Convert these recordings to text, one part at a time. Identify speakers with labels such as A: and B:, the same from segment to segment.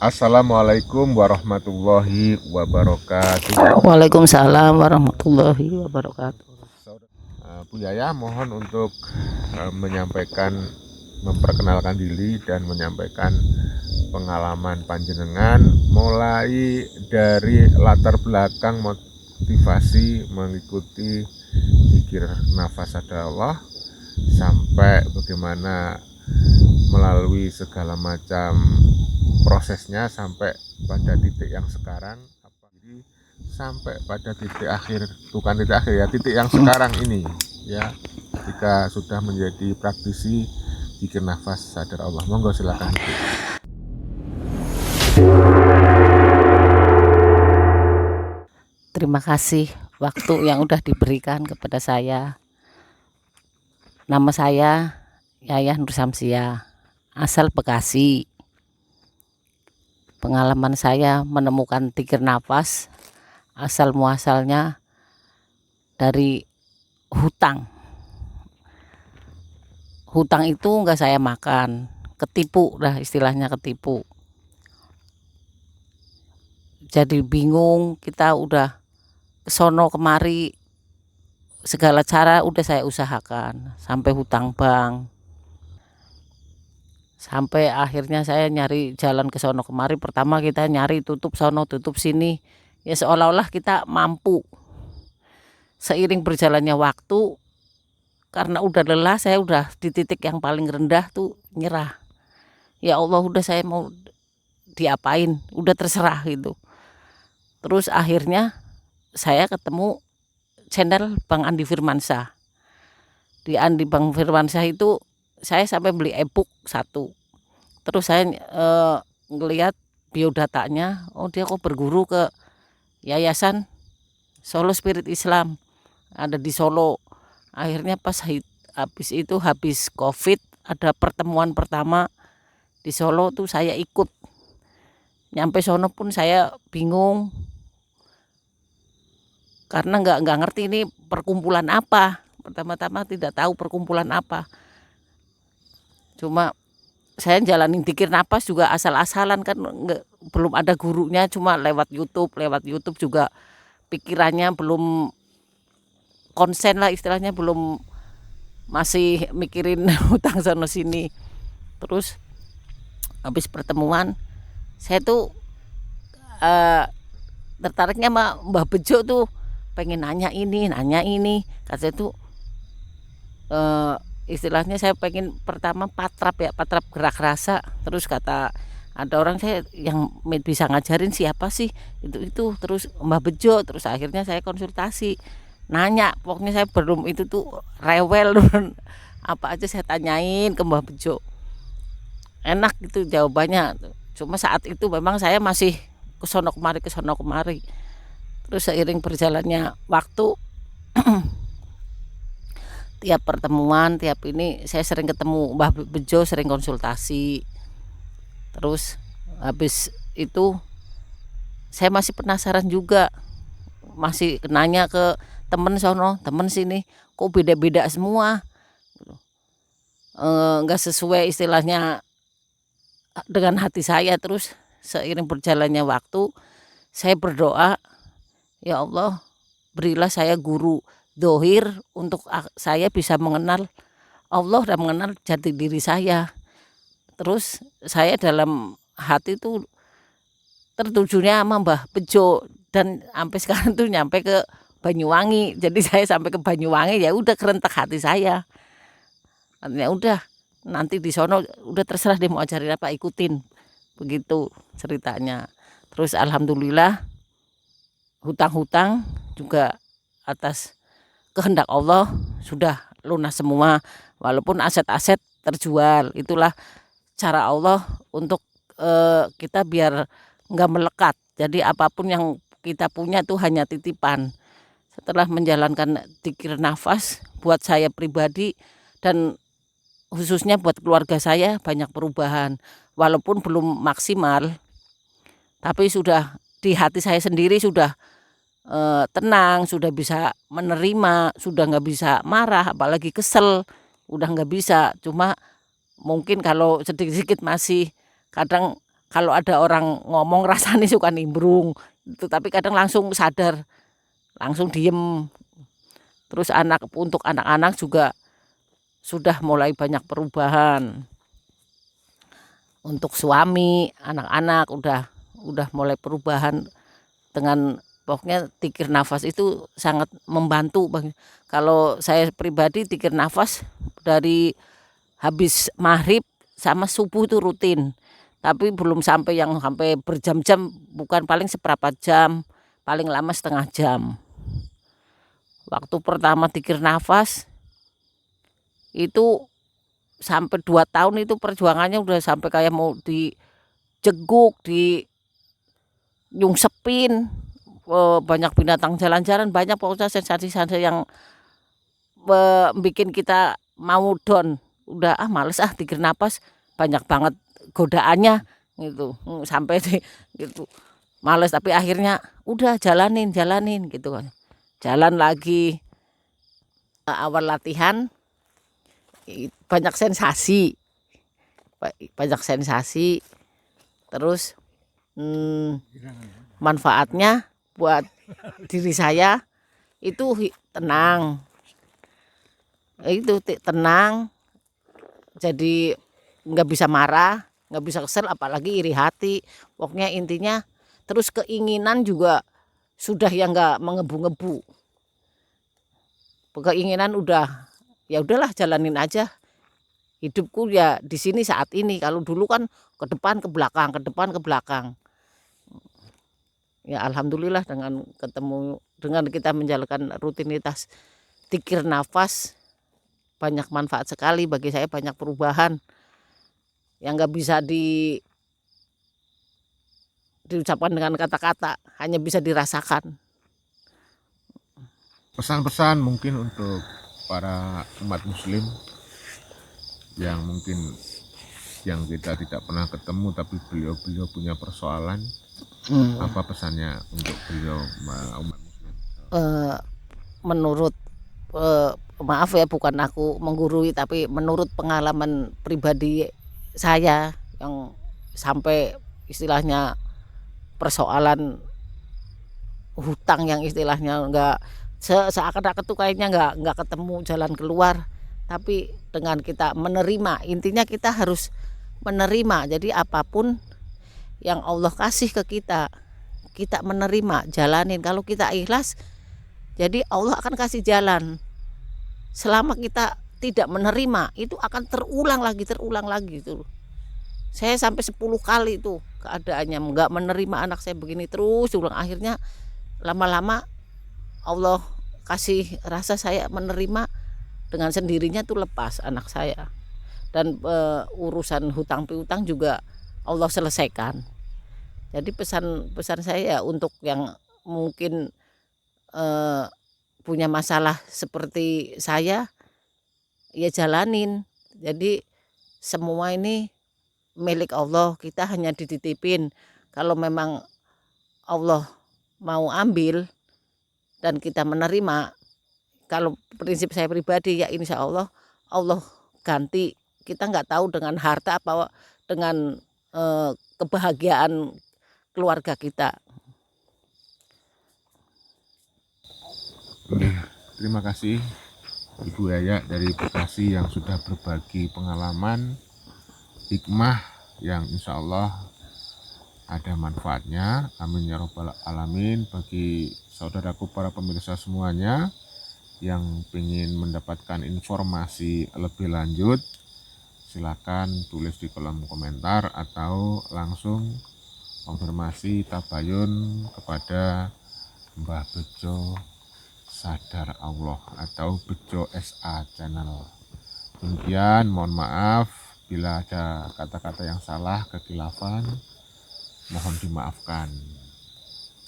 A: Assalamualaikum warahmatullahi wabarakatuh.
B: Waalaikumsalam warahmatullahi wabarakatuh.
A: Bu Yaya mohon untuk memperkenalkan diri dan menyampaikan pengalaman panjenengan mulai dari latar belakang motivasi mengikuti zikir nafas ada Allah sampai bagaimana melalui segala macam prosesnya sampai pada titik yang sekarang, jadi sampai pada titik akhir, bukan titik akhir ya, titik yang sekarang ini ya, ketika sudah menjadi praktisi zikir nafas sadar Allah. Monggo silakan.
B: Terima kasih waktu yang udah diberikan kepada saya. Nama saya Yayah Nur Samsiah, asal Bekasi. Pengalaman saya menemukan zikir nafas asal muasalnya dari hutang. Hutang itu enggak saya makan, ketipu lah istilahnya, ketipu. Jadi bingung, kita udah kesono kemari, segala cara udah saya usahakan sampai hutang bank, sampai akhirnya saya nyari jalan ke sono kemari. Pertama kita nyari tutup sono tutup sini, ya seolah-olah kita mampu. Seiring berjalannya waktu, karena udah lelah, saya udah di titik yang paling rendah tuh nyerah. Ya Allah, udah saya mau diapain, udah terserah gitu. Terus akhirnya saya ketemu channel Bang Andi Firmansyah. Di Andi Bang Firmansyah itu saya sampai beli e-book 1. Terus saya ngelihat biodatanya, oh dia kok berguru ke Yayasan Solo Spirit Islam, ada di Solo. Akhirnya pas habis Covid, ada pertemuan pertama di Solo tuh saya ikut. Nyampe sono pun saya bingung, karena nggak ngerti ini perkumpulan apa. Pertama-tama tidak tahu perkumpulan apa. Cuma saya jalanin zikir nafas juga asal-asalan, kan belum ada gurunya, cuma lewat YouTube juga pikirannya belum konsen lah istilahnya, belum, masih mikirin hutang sana sini. Terus habis pertemuan saya tuh tertariknya sama Mbah Bejo tuh, pengen nanya ini kata tuh istilahnya saya pengen pertama patrap gerak rasa. Terus kata ada orang saya yang bisa ngajarin, siapa sih itu terus Mbah Bejo. Terus akhirnya saya konsultasi, nanya, pokoknya saya belum itu tuh rewel apa aja saya tanyain ke Mbah Bejo, enak gitu jawabannya. Cuma saat itu memang saya masih kesono kemari. Terus seiring berjalannya waktu, tiap pertemuan, tiap ini saya sering ketemu Mbah Bejo, sering konsultasi. Terus habis itu saya masih penasaran juga, masih nanya ke temen sono, temen sini, kok beda-beda semua, nggak sesuai istilahnya dengan hati saya. Terus seiring berjalannya waktu, saya berdoa, ya Allah, berilah saya guru dohir untuk saya bisa mengenal Allah dan mengenal jati diri saya. Terus saya dalam hati tuh tertujunya sama Mbah Bejo, dan sampai sekarang tuh nyampe ke Banyuwangi. Jadi saya sampai ke Banyuwangi, ya udah kerentak hati saya. Ya udah, nanti di sono udah terserah dia mau ajarin apa, ikutin. Begitu ceritanya. Terus alhamdulillah hutang-hutang juga atas kehendak Allah sudah lunas semua, walaupun aset-aset terjual. Itulah cara Allah untuk kita biar nggak melekat. Jadi apapun yang kita punya tuh hanya titipan. Setelah menjalankan zikir nafas, buat saya pribadi dan khususnya buat keluarga saya banyak perubahan. Walaupun belum maksimal, tapi sudah di hati saya sendiri sudah tenang, sudah bisa menerima, sudah nggak bisa marah, apalagi kesel, udah nggak bisa. Cuma mungkin kalau sedikit-sedikit masih kadang kalau ada orang ngomong rasanya suka nimbrung itu, tapi kadang langsung sadar, langsung diem. Terus untuk anak-anak juga sudah mulai banyak perubahan. Untuk suami, anak-anak udah mulai perubahan dengan pokoknya tikir nafas itu sangat membantu. Kalau saya pribadi tikir nafas dari habis maghrib sama subuh itu rutin, tapi belum sampai yang sampai berjam-jam, bukan, paling seberapa jam, paling lama setengah jam. Waktu pertama tikir nafas itu sampai 2 tahun itu perjuangannya udah sampai kayak mau dijeguk, di nyungsepin, banyak binatang jalan-jalan, banyak pokoknya sensasi-sensasi yang bikin kita mau down. Udah males tikir nafas, banyak banget godaannya gitu. Sampai gitu males, tapi akhirnya udah jalanin gitu kan. Jalan lagi. Awal latihan banyak sensasi, terus manfaatnya buat diri saya itu tenang, jadi nggak bisa marah, nggak bisa kesel, apalagi iri hati. Pokoknya intinya, terus keinginan juga sudah yang nggak mengebu-ngebu. Keinginan udah, ya udahlah jalanin aja. Hidupku ya di sini saat ini. Kalau dulu kan ke depan ke belakang. Ya alhamdulillah dengan kita menjalankan rutinitas tikir nafas, banyak manfaat sekali bagi saya, banyak perubahan yang nggak bisa diucapkan dengan kata-kata, hanya bisa dirasakan.
A: Pesan-pesan mungkin untuk para umat muslim yang mungkin yang kita tidak pernah ketemu, tapi beliau punya persoalan. Apa pesannya untuk beliau umat muslim?
B: Menurut maaf ya, bukan aku menggurui, tapi menurut pengalaman pribadi saya yang sampai istilahnya persoalan hutang yang istilahnya nggak seakan-akan tuh kayaknya nggak ketemu jalan keluar. Tapi dengan kita menerima, intinya kita harus menerima. Jadi apapun yang Allah kasih ke kita menerima, jalanin. Kalau kita ikhlas, jadi Allah akan kasih jalan. Selama kita tidak menerima, itu akan terulang lagi itu. Saya sampai 10 kali itu keadaannya nggak menerima anak saya begini terus ulang. Akhirnya lama-lama Allah kasih rasa saya menerima, dengan sendirinya tuh lepas anak saya. Dan urusan hutang piutang juga Allah selesaikan. Jadi pesan saya untuk yang mungkin punya masalah seperti saya, ya jalanin. Jadi semua ini milik Allah, kita hanya dititipin. Kalau memang Allah mau ambil dan kita menerima, kalau prinsip saya pribadi ya insya Allah ganti. Kita nggak tahu dengan harta apa dengan kebahagiaan keluarga kita.
A: Terima kasih Ibu Yaya dari Bekasi yang sudah berbagi pengalaman, hikmah yang insya Allah ada manfaatnya. Amin ya robbal alamin. Bagi saudaraku para pemirsa semuanya yang ingin mendapatkan informasi lebih lanjut, silakan tulis di kolom komentar atau langsung konfirmasi tabayun kepada Mbah Bejo Sadar Allah atau Bejo SA channel. Kemudian mohon maaf bila ada kata-kata yang salah, kekhilafan, mohon dimaafkan.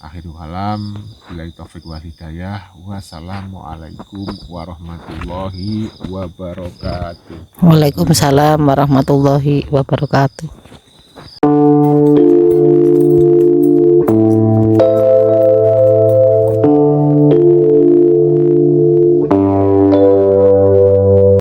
A: Akhirul kalam, billahi taufik wal hidayah. Wassalamualaikum warahmatullahi wabarakatuh.
B: Waalaikumsalam warahmatullahi wabarakatuh.